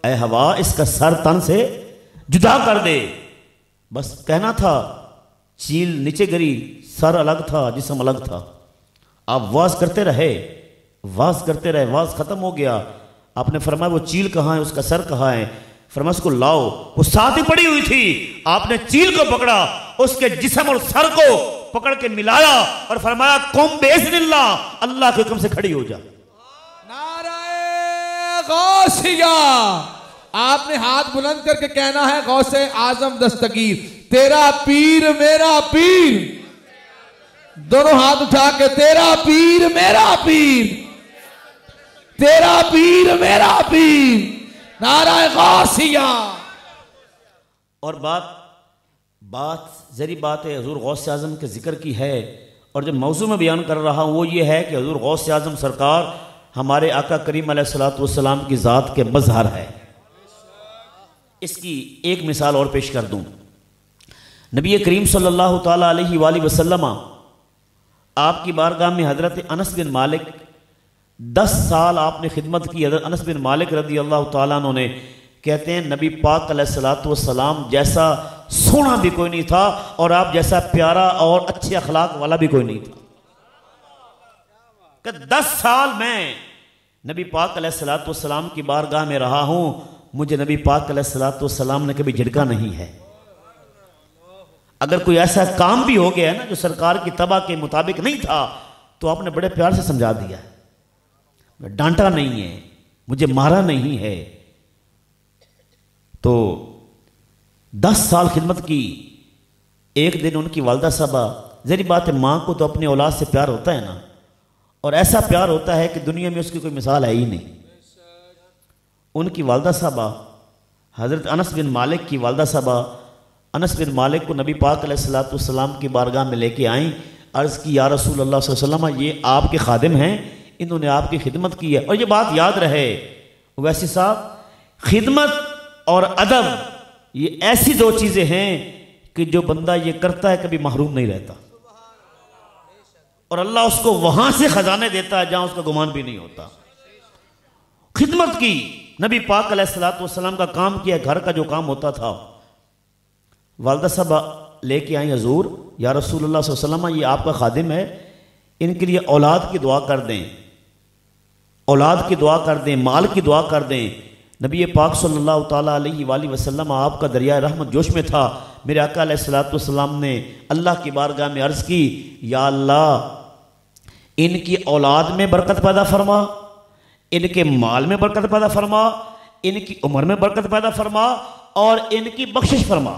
ए हवा इसका सर तन से जुदा कर दे। बस कहना था, चील नीचे गिरी, सर अलग था, जिस्म अलग था। आप वाज करते रहे, वाज करते रहे, वाज खत्म हो गया। आपने फरमाया वो चील कहाँ है, उसका सर कहाँ है? फरमाया उसको लाओ। वो साथ ही पड़ी हुई थी। आपने चील को पकड़ा, उसके जिस्म और सर को पकड़ के मिलाया और फरमाया कुम बिइज़्निल्लाह, अल्लाह के हुक्म से खड़ी हो जा। नारे गौसिया, आपने हाथ बुलंद करके कहना है गौसे आजम दस्तगीर, तेरा पीर मेरा पीर। दोनों हाथ उठा के तेरा पीर मेरा पीर, तेरा पीर मेरा पीर, नारा गौसिया। और बात जरी बात है हुजूर गौसे आज़म के जिक्र की है, और जो मौजू में बयान कर रहा हूँ वो ये है कि हुजूर गौसे आज़म सरकार हमारे आका करीम अलैहिस्सलातु वस्सलाम की ज़ात के मज़हर है। इसकी एक मिसाल और पेश कर दूं। नबी करीम सल्लल्लाहु ताला अलैहि वसल्लम आपकी बारगाह में हज़रत अनस बिन मालिक 10 साल आपने खिदमत की। हज़रत अनस बिन मालिक रदी अल्लाह ताला अन्हु ने कहते हैं नबी पाक अलैहिस्सलातु वस्सलाम जैसा सोना भी कोई नहीं था और आप जैसा प्यारा और अच्छे अखलाक वाला भी कोई नहीं था। कि 10 साल मैं नबी पाक अलैहिस्सलातु वस्सलाम की बारगाह में रहा हूं, मुझे नबी पाक अलैहिस्सलातु वस्सलाम ने कभी झिड़का नहीं है। अगर कोई ऐसा काम भी हो गया है ना जो सरकार की तबा के मुताबिक नहीं था तो आपने बड़े प्यार से समझा दिया, डांटा नहीं है, मुझे मारा नहीं है। तो 10 साल खिदमत की। एक दिन उनकी वालदा साहबा, जरी बात है माँ को तो अपनी औलाद से प्यार होता है ना, और ऐसा प्यार होता है कि दुनिया में उसकी कोई मिसाल है ही नहीं। उनकी वालदा साहबा हज़रत अनस बिन मालिक की वालदा साहबा अनस बिन मालिक को नबी पाक अलैहिस्सलातु वस्सलाम की बारगाह में लेके आई। अर्ज़ की या रसूल अल्लाह सल्लल्लाहु अलैहि वसल्लम, ये आपके खादिम हैं, इन्होंने आपकी खिदमत की है। और ये बात याद रहे वैसे साहब, खिदमत और अदब ये ऐसी दो चीज़ें हैं कि जो बंदा ये करता है कभी महरूम नहीं रहता, और अल्लाह उसको वहां से खजाने देता है जहां उसका गुमान भी नहीं होता। खिदमत की, नबी पाक अलैहिस्सलातु वस्सलाम का काम किया, घर का जो काम होता था। वालदा साहब लेके आई, हजूर या रसूलुल्लाह सल्लल्लाहु अलैहि वसल्लम, ये आपका खादिम है, इनके लिए औलाद की दुआ कर दें, औलाद की दुआ कर दें, माल की दुआ कर दें। नबी पाक सल्लल्लाहु ताला अलैहि वसल्लम आपका दरिया रहमत जोश में था। मेरे आका अलैहिस्सलातु वस्सलाम ने अल्लाह की बारगाह में अर्ज़ की, या अल्लाह इनकी औलाद में बरकत पैदा फरमा, इनके माल में बरकत पैदा फरमा, इनकी उम्र में बरकत पैदा फरमा और इनकी बख्शिश फरमा।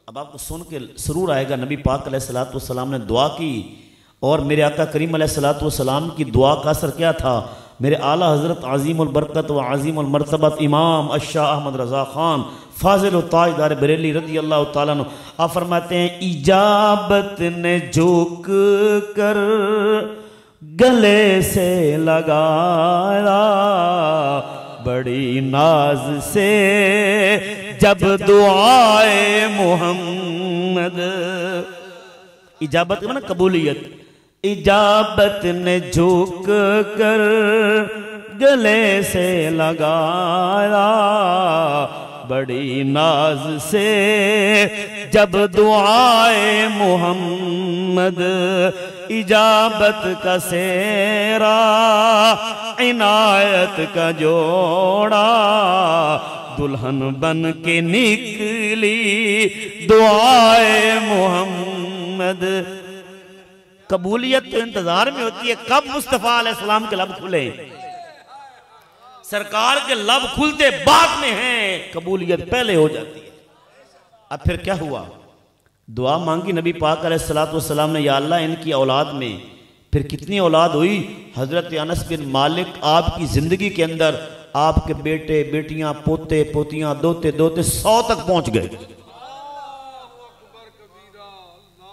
अब आपको सुन के सुरूर आएगा, नबी पाक अलैहिस्सलातु वस्सलाम ने दुआ की, और मेरे आका करीम अलैहिस्सलातु वस्सलाम की दुआ का असर क्या था। मेरे आला हज़रत अज़ीमुल बरकत व अज़ीमुल मर्तबत इमाम अशाह अहमद रज़ा ख़ान फाजिल ताजदार बरेली रज़ी अल्लाह ताला अन्हु आप फरमाते हैं, इजाबत ने झुक कर गले से लगाया, बड़ी नाज से जब दुआए मोहम्मद। इजाबत माना कबूलियत। इजाबत ने झुक कर गले से लगाया, बड़ी नाज से जब दुआए मोहम्मद। इजाबत का सेरा इनायत का जोड़ा, दुल्हन बन के निकली दुआए मोहम्मद। कबूलियत तो इंतजार में होती है कब मुस्तफ़ा अलैहिस्सलाम के लब खुले, सरकार के लब खुलते बाद में है, कबूलियत पहले हो जाती है। अब फिर क्या हुआ, दुआ मांगी नबी पाक अलैहिस्सलातु वस्सलाम ने, या अल्लाह इनकी औलाद में। फिर कितनी औलाद हुई, हजरत अनस बिन मालिक आपकी जिंदगी के अंदर आपके बेटे बेटियां पोते पोतियां दोते दोते 100 तक पहुंच गए।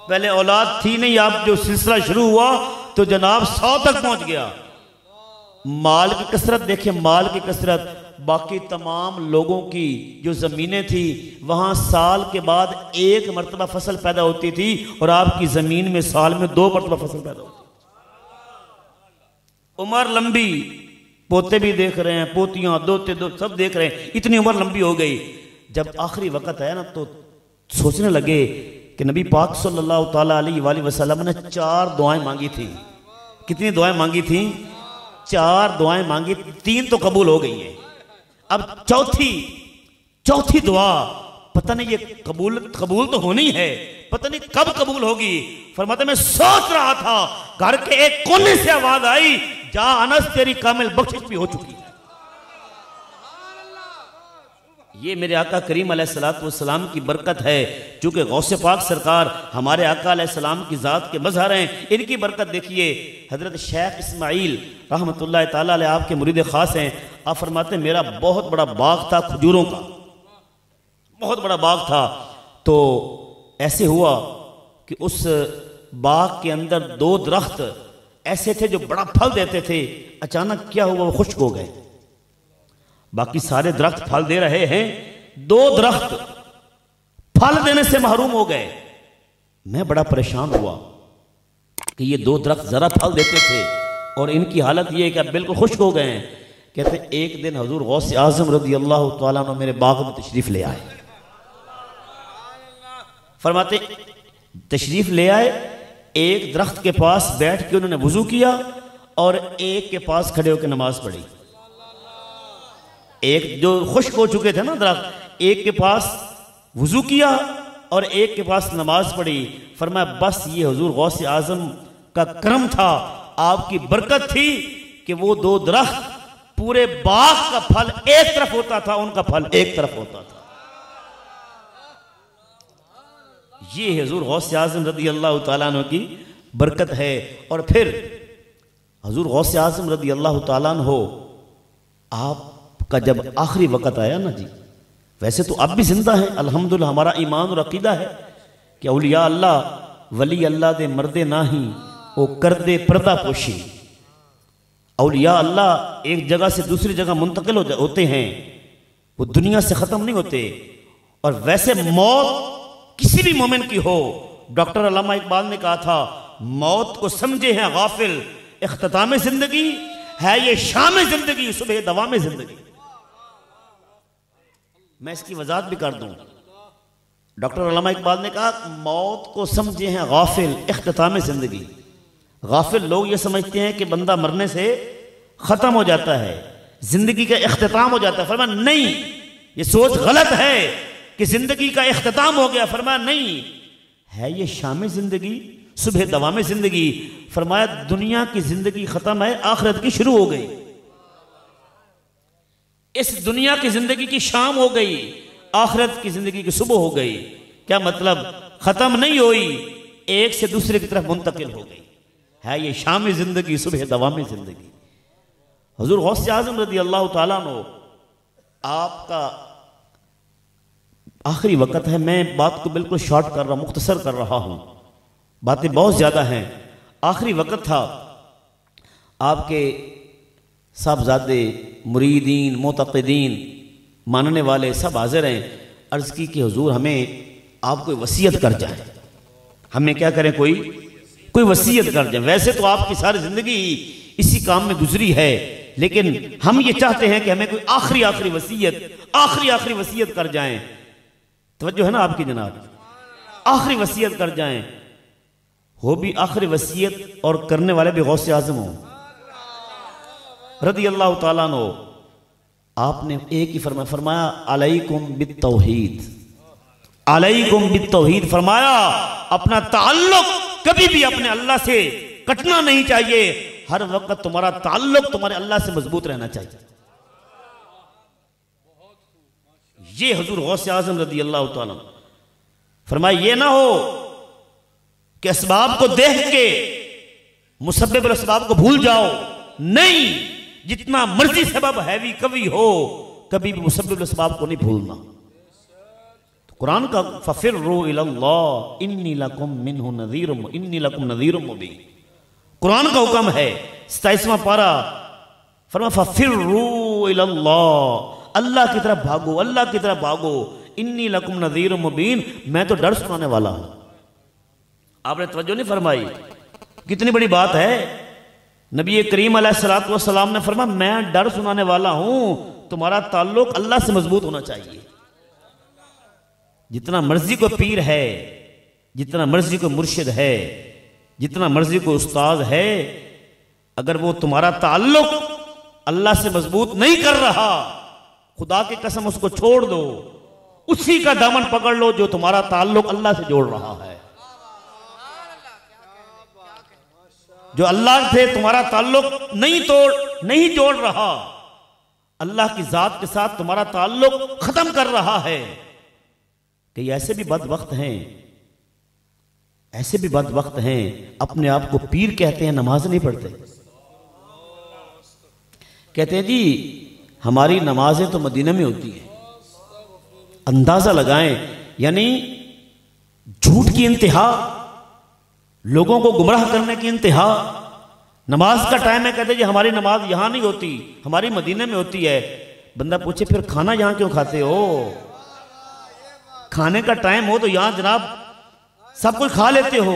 पहले औलाद थी नहीं, आप जो सिलसिला शुरू हुआ तो जनाब 100 तक पहुंच गया। माल की कसरत देखिए, माल की कसरत। बाकी तमाम लोगों की जो ज़मीनें थी वहाँ साल के बाद 1 मरतबा फसल पैदा होती थी, और आपकी ज़मीन में साल में 2 मरतबा फसल पैदा होती। उम्र लंबी, पोते भी देख रहे हैं, पोतियाँ दोते दो सब देख रहे हैं, इतनी उम्र लंबी हो गई। जब आखिरी वक़्त आया ना तो सोचने लगे कि नबी पाक सल्लल्लाहु ताला अलैहि वसल्लम ने 4 दुआएं मांगी थी। कितनी दुआएं मांगी थी? 4 दुआएं मांगी, 3 तो कबूल हो गई हैं। अब चौथी दुआ पता नहीं ये कबूल तो होनी है, पता नहीं कब कबूल होगी। फरमाते मैं सोच रहा था, घर के एक कोने से आवाज आई, जा अनस तेरी कामिल बख्शिश भी हो चुकी है। ये मेरे आका करीम अलैहिस्सलातु वस्सलाम की बरकत है, चूंकि गौसे पाक सरकार हमारे आका अलैहिस्सलाम की ज़ात के मज़हर हैं। इनकी बरकत देखिए। हज़रत शेख इस्माइल रहमतुल्लाह ताला अलैह आपके मुरीद ख़ास हैं। आप फरमाते मेरा बहुत बड़ा बाग था खजूरों का, बहुत बड़ा बाग था। तो ऐसे हुआ कि उस बाग के अंदर 2 दरख्त ऐसे थे जो बड़ा फल देते थे। अचानक क्या हुआ, वो खुश्क हो गए। बाकी सारे दरख्त फल दे रहे हैं, 2 दरख्त फल देने से महरूम हो गए। मैं बड़ा परेशान हुआ कि ये 2 दरख्त ज़रा फल देते थे और इनकी हालत ये है कि अब बिल्कुल खुश्क हो गए हैं। कहते एक दिन हजूर गौस आज़म रज़ी अल्लाह तआला अन्हु मेरे बाग में तशरीफ़ ले आए। फरमाते तशरीफ़ ले आए, एक दरख्त के पास बैठ के उन्होंने वुज़ू किया और एक के पास खड़े होकर नमाज पढ़ी। एक जो खुश्क हो चुके थे ना दरख्त, एक के पास वुज़ू किया और एक के पास नमाज पढ़ी। फरमाया बस ये हुजूर गौस आज़म का करम था, आपकी बरकत थी कि वो 2 दरख्त पूरे बाग का फल एक तरफ होता था, उनका फल एक तरफ होता था। ये हुजूर गौस आज़म रज़ी अल्लाह तआला अन्हु की बरकत है। और फिर हुजूर गौस आज़म रज़ी अल्लाह तआला अन्हु आपका जब आखिरी वक़्त आया ना जी, वैसे तो अब भी जिंदा है अल्हम्दुलिल्लाह, हमारा ईमान और अकीदा है कि औलिया अल्लाह वली अल्लाह दे मर्दे नाही वो कर दे पर्दा पोशी। औलिया अल्लाह एक जगह से दूसरी जगह मुंतकिल होते हैं, वो दुनिया से ख़त्म नहीं होते। और वैसे मौत किसी भी मोमिन की हो, डॉक्टर अल्लामा इकबाल ने कहा था मौत को समझे हैं गाफिल, इख्तिताम जिंदगी है ये शाम जिंदगी, सुबह दवाम जिंदगी। मैं इसकी वजाहत भी कर दूं, डॉक्टर अल्लामा इकबाल ने कहा मौत को समझे हैं गाफिल, इख्तिताम जिंदगी। गाफिल लोग ये समझते हैं कि बंदा मरने से खत्म हो जाता है, जिंदगी का इख्तिताम हो जाता है। फरमाया नहीं, ये सोच गलत है कि जिंदगी का इख्तिताम हो गया। फरमाया नहीं, है ये शाम जिंदगी, सुबह दवाम जिंदगी। फरमाया दुनिया की जिंदगी खत्म है, आखिरत की शुरू हो गई। इस दुनिया की जिंदगी की शाम हो गई, आखिरत की जिंदगी की सुबह हो गई। क्या मतलब? खत्म नहीं हुई, एक से दूसरे की तरफ मुंतकिल हो गई। है ये शाम जिंदगी, सुबह दवाम जिंदगी। हुजूर गौस आज़म रज़ी अल्लाह तआला अन्हु आपका आखिरी वक़्त है। मैं बात को बिल्कुल शॉर्ट कर रहा हूं, मुख्तसर कर रहा हूं, बातें बहुत ज्यादा हैं। आखिरी वक़्त था, आपके साहबजादे, मुरीदीन, मोतक़िदीन, मानने वाले सब हाजिर हैं। अर्ज़ की कि हुजूर हमें आप कोई वसीयत कर जाए, हमें क्या करें, कोई वसीयत कर जाए। वैसे तो आपकी सारी ज़िंदगी इसी काम में गुजरी है, लेकिन हम ये चाहते हैं कि हमें कोई आखिरी वसीयत कर जाएं। तवज्जो है ना आपकी जनाब, आखिरी वसीयत कर जाएं। हो भी आखिरी वसीयत और करने वाले भी गौस आज़म हो रज़ी अल्लाह तआला अन्हु। आपने एक ही फरमाया अलैकुम बित्तौहीद, अलैकुम बित्तौहीद। फरमाया अपना ताल्लुक कभी भी अपने अल्लाह से कटना नहीं चाहिए, हर वक्त तुम्हारा ताल्लुक तुम्हारे अल्लाह से मजबूत रहना चाहिए। ये हुजूर गौस आज़म रज़ी अल्लाह तआला फरमाया ये ना हो कि असबाब को देख के मुसब्बिब असबाब को भूल जाओ। नहीं, जितना मर्जी सबब हैवी कभी हो, कभी भी मुसब्बिब असबाब को नहीं भूलना। तो कुरान का फफिर्रू इलल्लाह इन्नी लकुम मिन्हु नज़ीरुम मुबीन, कुरान का हुक्म है। 27वां पारा फरमा फफिर्रू इलल्लाह, अल्लाह की तरफ भागो, अल्लाह की तरफ भागो। इन्नी लकुम नज़ीरुम मुबीन, मैं तो डर सुनाने वाला हूं। आपने तवज्जो नहीं फरमाई, कितनी बड़ी बात है। नबी करीम अलैहिस्सलातु वस्सलाम ने फरमाया मैं डर सुनाने वाला हूं, तुम्हारा ताल्लुक अल्लाह से मजबूत होना चाहिए। जितना मर्जी को पीर है, जितना मर्जी को मुर्शिद है, जितना मर्जी को उस्ताद है, अगर वो तुम्हारा ताल्लुक अल्लाह से मजबूत नहीं कर रहा, खुदा की कसम उसको छोड़ दो, उसी का दामन पकड़ लो जो तुम्हारा ताल्लुक अल्लाह से जोड़ रहा है। जो अल्लाह से तुम्हारा ताल्लुक नहीं जोड़ रहा, अल्लाह की जात के साथ तुम्हारा ताल्लुक खत्म कर रहा है। कि ऐसे भी बदबख्त हैं, ऐसे भी बदबख्त हैं, अपने आप को पीर कहते हैं, नमाज नहीं पढ़ते। कहते हैं जी हमारी नमाजें तो मदीना में होती हैं। अंदाजा लगाएं, यानी झूठ की इंतहा, लोगों को गुमराह करने की इंतहा। नमाज का टाइम है, कहते जी हमारी नमाज यहां नहीं होती, हमारी मदीने में होती है। बंदा पूछे फिर खाना यहां क्यों खाते हो? खाने का टाइम हो तो यहाँ जनाब सब कुछ खा लेते हो,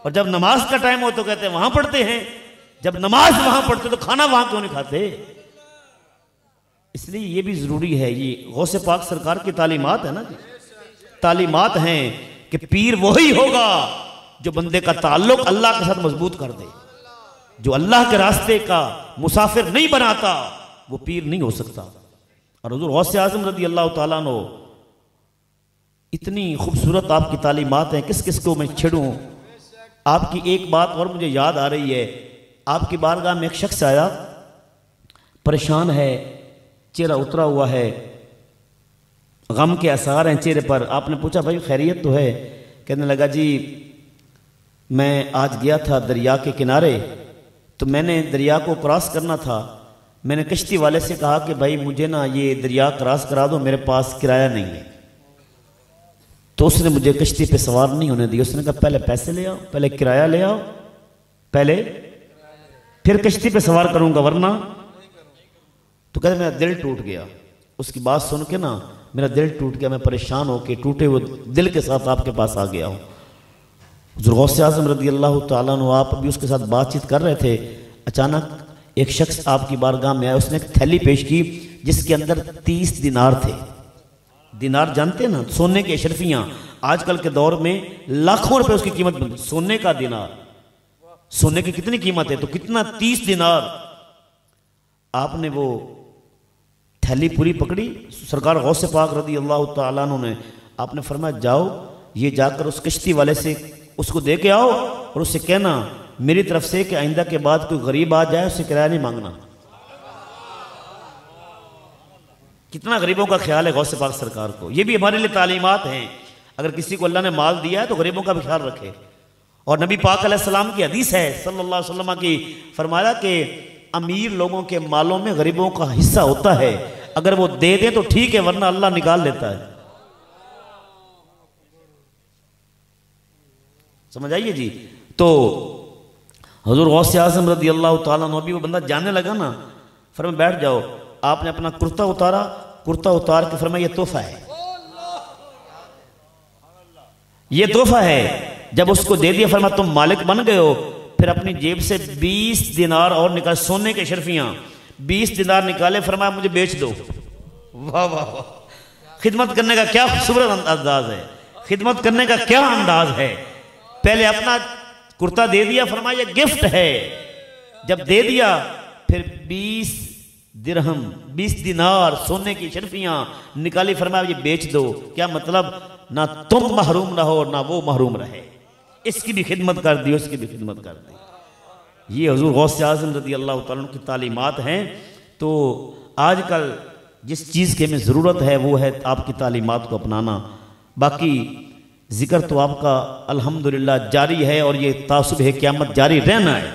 और जब नमाज का टाइम हो तो कहते हैं वहां पढ़ते हैं। जब नमाज वहां पढ़ते तो खाना वहां क्यों नहीं खाते? इसलिए ये भी जरूरी है। ये गौसे पाक सरकार की तालीमात है ना जी, तालीमात हैं कि पीर वही होगा जो बंदे का ताल्लुक अल्लाह के साथ मजबूत कर दे। जो अल्लाह के रास्ते का मुसाफिर नहीं बनाता वो पीर नहीं हो सकता। और हुजूर गौसे आज़म रज़ी अल्लाह तआला अन्हु, इतनी खूबसूरत आपकी तालीमात हैं, किस किस को मैं छेड़ूं। आपकी एक बात और मुझे याद आ रही है। आपकी बारगाह में एक शख्स आया, परेशान है, चेहरा उतरा हुआ है, गम के आसार हैं चेहरे पर। आपने पूछा भाई खैरियत तो है? कहने लगा जी मैं आज गया था दरिया के किनारे, तो मैंने दरिया को क्रॉस करना था। मैंने कश्ती वाले से कहा कि भाई मुझे ना ये दरिया क्रॉस करा दो, मेरे पास किराया नहीं है। तो उसने मुझे कश्ती पे सवार नहीं होने दिया। उसने कहा पहले पैसे ले आओ, पहले किराया ले आओ, पहले फिर कश्ती पे सवार करूंगा वरना। तो कहते मेरा दिल टूट गया। उसकी बात सुन के ना मेरा दिल टूट गया, मैं परेशान होकर टूटे हुए दिल के साथ आपके पास आ गया हूँ। हुज़ूर गौसे आज़म रज़ी अल्लाह तआला अन्हु, आप अभी उसके साथ बातचीत कर रहे थे, अचानक एक शख्स आपकी बारगाह में आया। उसने एक थैली पेश की जिसके अंदर 30 दिनार थे। दिनार जानते हैं ना, सोने की अशरफियाँ। आजकल के दौर में लाखों रुपए उसकी कीमत बनती। सोने का दिनार, सोने की कितनी कीमत है? तो कितना, 30 दिनार। आपने वो थैली पूरी पकड़ी। सरकार गौसे पाक रज़ी अल्लाह तआला अन्हु ने, आपने फरमाया जाओ ये जाकर उस कश्ती वाले से उसको दे के आओ और उससे कहना मेरी तरफ से कि आइंदा के बाद कोई गरीब आ जाए उससे किराया नहीं मांगना। कितना गरीबों का ख्याल है गौसे पाक सरकार को। ये भी हमारे लिए तालीमात हैं। अगर किसी को अल्लाह ने माल दिया है तो गरीबों का भी ख्याल रखे। और नबी पाक अलैहिस्सलाम की हदीस है सल्लल्लाहु अलैहि वसल्लम की, फरमाया कि अमीर लोगों के मालों में गरीबों का हिस्सा होता है, अगर वो दे दें तो ठीक है वरना अल्लाह निकाल लेता है। समझ आइए जी। तो हुजूर गौसे आज़म रज़ी अल्लाह तआला अन्हु, वो बंदा जाने लगा ना, फरमाया बैठ जाओ। आपने अपना कुर्ता उतारा, कुर्ता उतार के फरमाया ये तोहफा है, ये तोहफा है। जब उसको दे दिया फरमाया तुम मालिक बन गए हो। फिर अपनी जेब से 20 दिनार और निकाल, सोने के शर्फियां 20 दिनार निकाले, फरमाया मुझे बेच दो। वाह वाह वाह, खिदमत करने का क्या खूबसूरत अंदाज है, खिदमत करने का क्या अंदाज है। पहले अपना कुर्ता दे दिया, फरमाया ये गिफ्ट है। जब दे दिया फिर 20 दिरहम 20 दिनार सोने की शर्फियां निकाली, फरमाया ये बेच दो। क्या मतलब, ना तुम महरूम रहो ना वो महरूम रहे। इसकी भी खिदमत कर दी, उसकी भी खिदमत कर दी। ये हुजूर गौसे आज़म रज़ी अल्लाह तआला अन्हु की तालीमात हैं। तो आजकल जिस चीज़ की हमें ज़रूरत है वो है आपकी तालीमात को अपनाना। बाकी जिक्र तो आपका अल्हम्दुलिल्लाह जारी है और ये तासुबह क़यामत जारी रहना है।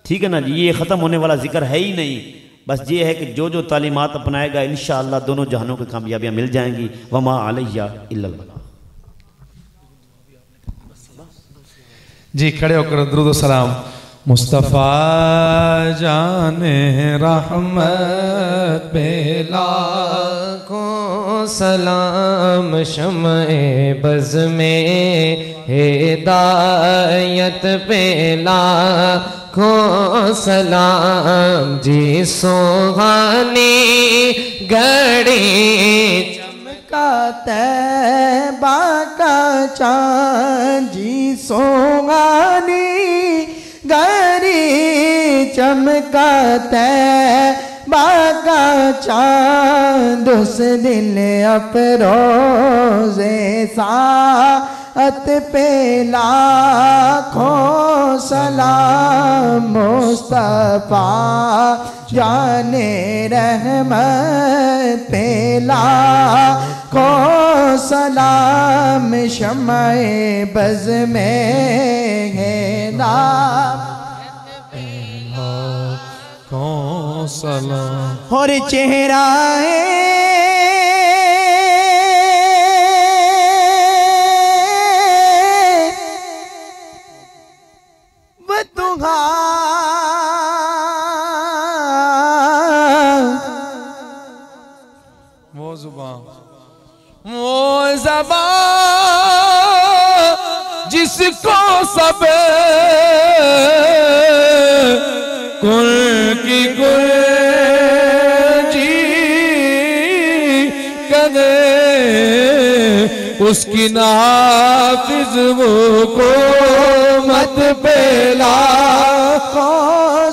ठीक है ना जी, ये ख़त्म होने वाला जिक्र है ही नहीं। बस ये है कि जो जो तालीमात अपनाएगा इंशाअल्लाह दोनों जहानों की कामयाबियाँ मिल जाएंगी। वमा अलैया इल्लल बलाग। जी खड़े होकर दुरूद व सलाम। मुस्तफ़ा जाने रहमत पे लाखों सलाम, शम्ए बज़ में हिदायत पे लाखों सलाम। जी सुहानी घड़ी चमका तैबा का चाँद, जी सुहानी घड़ी चमका तैबा का चाँद। उस दिल अफरोज़े साअत पे लाखों सलाम। मुस्तफ़ा जाने रहमत पे लाखों सलाम, शम्ए बज़ में हिदायत लाखों सलाम। और चेहरा है वो जुबान नफ्स को सब कुल की कुल जी कदे उसकी नाफिज वो को मत पेला को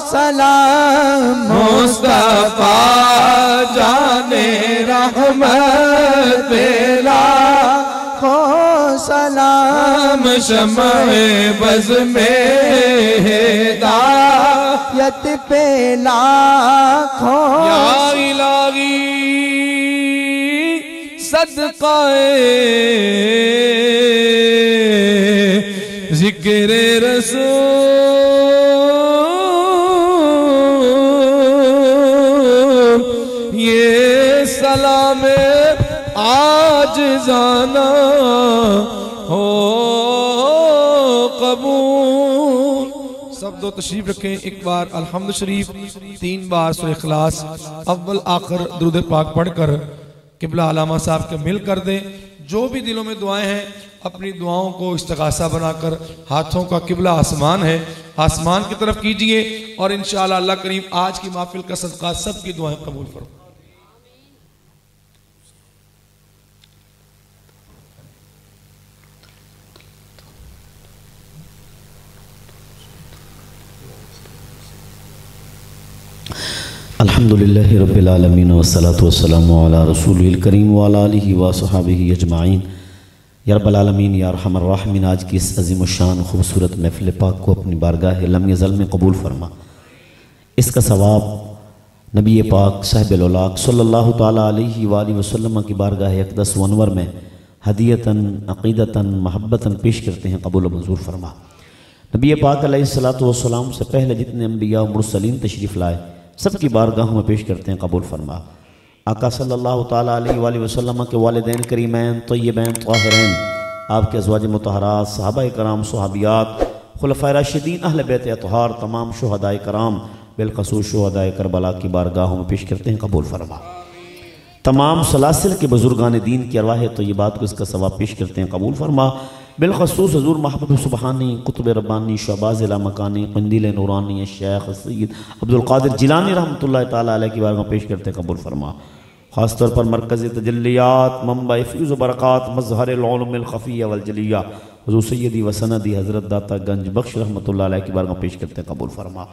सलाम मुस्तफा जाने रहमत पेला को सलाम शम्ए बज़ में हिदायत पे लाखों या इलाही सदक़ाए ज़िक्र रसूल ये सलाम आज जाना हो कबूल। सब दो तशरीफ रखें। एक बार अल्हम्द शरीफ, 3 बार सूरह इखलास अव्वल आखिर दुरूद पाक पढ़कर किबला अलामा साहब के मिल कर दें। जो भी दिलों में दुआएं हैं अपनी दुआओं को इस्तिगासा बनाकर, हाथों का किबला आसमान है, आसमान की तरफ कीजिए और इंशाअल्लाह अल्लाह करीम आज की महफिल का सदका सबकी दुआएं कबूल फरमाए। अल्हम्दुलिल्लाहि रब्बिल आलमीन वस्सलातु वस्सलामु अला रसूलिल करीम व अला आलिहि व सहाबिहि अजमाइन। या रब्बल आलमीन या अरहमर राहिमीन, आज की इस अज़ीम शान खूबसूरत महफ़िल पाक को अपनी बारगाह लम यज़ल में कबूल फरमा। इसका सवाब नबी पाक साहिबुल औलाक सल्लल्लाहु तआला अलैहि व आलिहि वसल्लम की बारगाह अक़दस व अनवर में हदियतन अक़ीदतन महब्बतन पेश करते हैं, कबूल व मंजूर फरमा। नबी पाक अलैहिस्सलातु वस्सलाम से पहले जितने अम्बिया व मुरसलीन तशरीफ़ लाए सबकी बारगाहों में पेश करते हैं, कबूल फरमा। आका सल्लल्लाहु ताला अलैहि वसल्लम के वालिदैन करीमैन तय्यबैन ताहिरैन, आपके अज़वाज मुतहरात, सहाबाए कराम, सहाबियात, खुलफ़ाए राशिदीन, अहले बैत अतहार, तमाम शुहदाए कराम, बिलख़ुसूस शुहदाए करबला की बारगाहों में पेश करते हैं, कबूल फरमा। तमाम सलासिल के बुजुर्गान दीन की अरवाह तय्यबात को इसका सवाब पेश करते हैं, कबूल फरमा। बिलख़ुसूस हज़ूर महबूब सुबहानी, कुतुब रब्बानी, शहबाज़ लामकानी, क़ंदील नूरानी, शेख सैयद अब्दुल क़ादिर जिलानी रहमतुल्लाहि ताला अलैह की बारगाह पेश करते हैं, कबूल फरमा। ख़ास तौर पर मरकज़ तजल्लियात, मंबा फ़ैज़ व बरक़ात, मज़हरुल उलूमिल ख़फ़िय्या वल जलिय्या हुज़ूर सैयदी व सनदी हज़रत दाता गंज बख्श रहमतुल्लाहि अलैह की बारगाह पेश करते हैं, कबूल फरमा।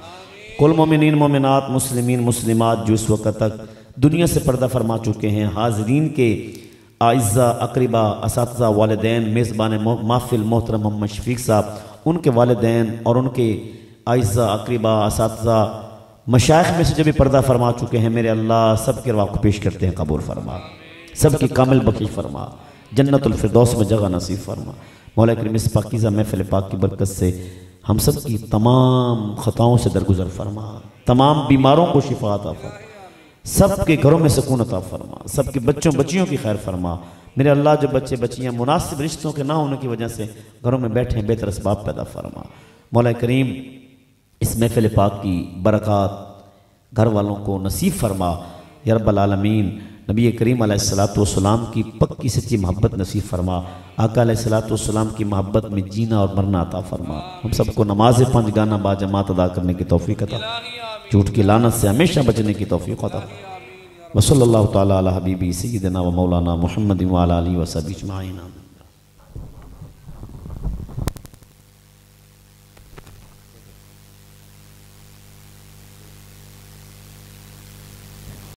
कुल मोमिनीन मोमिनात, मुस्लिमीन मुस्लिमात जो इस वक्त तक दुनिया से पर्दा फरमा चुके हैं, हाज़रीन के आइज़ा अक़रिबा, असातिज़ा, वालिदैन, मेज़बान महफ़िल मोहतरम मोहम्मद शफ़ीक़ साहब, उनके वालिदैन और उनके आइज़ा अक़रिबा, असातिज़ा, मशाइख़ में से जो भी पर्दा फरमा चुके हैं, मेरे अल्लाह सब के रवा को पेश करते हैं, कबूल फरमा। सब की कामिल बख्शिश फरमा, जन्नतुल फ़िरदौस में जगह नसीब फरमा। मौला करीम इस पाकीज़ा महफ़िल पाक की बरकत से हम सब की तमाम ख़ताओं से दरगुजर फरमा, तमाम बीमारों को शिफा अता फरमा, सबके घरों में सुकून अता फरमा, सबके बच्चों बच्चियों की खैर फरमा। मेरे अल्लाह जो बच्चे बच्चियाँ मुनासिब रिश्तों के ना होने की वजह से घरों में बैठे बेहतर असबाब पैदा फरमा। मौला करीम इस महफ़िल पाक की बरक़ात घर वालों को नसीब फरमा। या रब्बल आलमीन नबी करीम अलैहिस्सलातु वस्सलाम की पक्की सच्ची मोहब्बत नसीब फरमा। आका अलैहिस्सलातु वस्सलाम की मोहब्बत में जीना और मरना अता फरमा। हम सबको नमाज 5 गाना बाजमात अदा करने की तौफीक अता, झूठ की लानत से हमेशा बचने की तौफीक अता। व सल्लल्लाहु तआला अला हबीबी सय्यिदना व मौलाना मुहम्मद व अला आलिहि व सहबिहि अजमाइन।